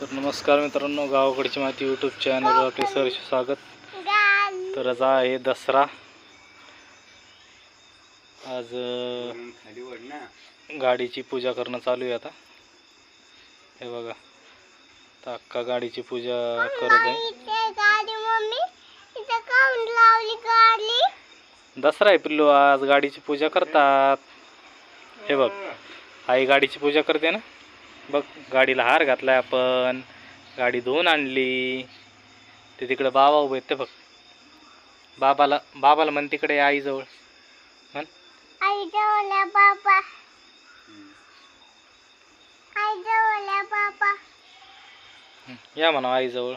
तर नमस्कार मित्रांनो, गावाकडची माहिती यूट्यूब चॅनलवर आपले सहर्ष स्वागत. तर आज आहे दसरा. आज गाडीची पूजा करणं चालू आहे. आता हे बघा, तर अक्का गाडीची पूजा करत आहे. दसरा आहे पिल्लू, आज गाडीची पूजा करतात. हे बघ, आई गाडीची पूजा करते ना. बघ, गाडीला हार घातलाय आपण, गाडी धुवून आणली. ते तिकडे बाबा उभे आहेत ते बघ. बाबाला म्हण तिकडे आईजवळ म्हण. आईजवळ बाबा, आईजवळ बाबा. या म्हणा आईजवळ.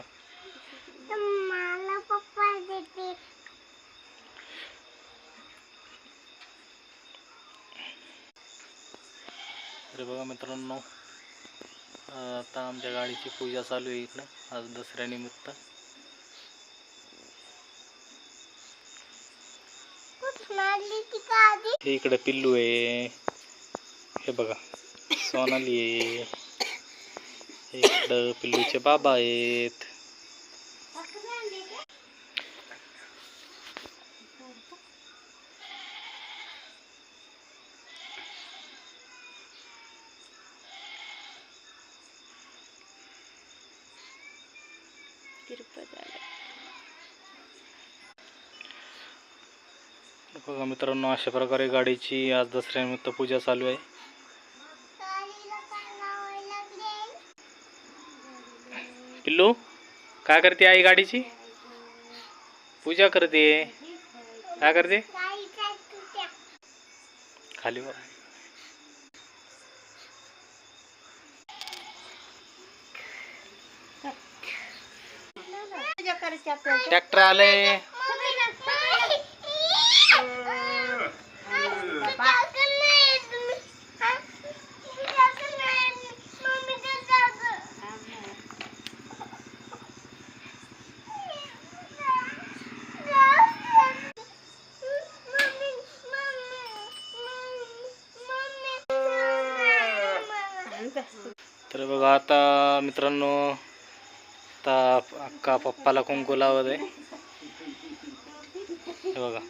मला पप्पा देते. अरे बघा मित्रांनो, आता आमच्या गाडीची पूजा चालू आहे इकडं आज दसऱ्यानिमित्त. हे इकडे पिल्लू आहे, हे बघा सोनाली आहे. इकडं पिल्लूचे बाबा आहेत. बघा मित्रांनो, अशा प्रकारे गाडीची आज दसऱ्यानिमित्त पूजा चालू आहे. पिल्लू काय करते? आई गाडीची पूजा करते. काय करते? खाली वर. ट्रॅक्टर आले. तर बघा आता मित्रांनो, आता अक्का पप्पाला कुंकू लावत आहे. हे बघा.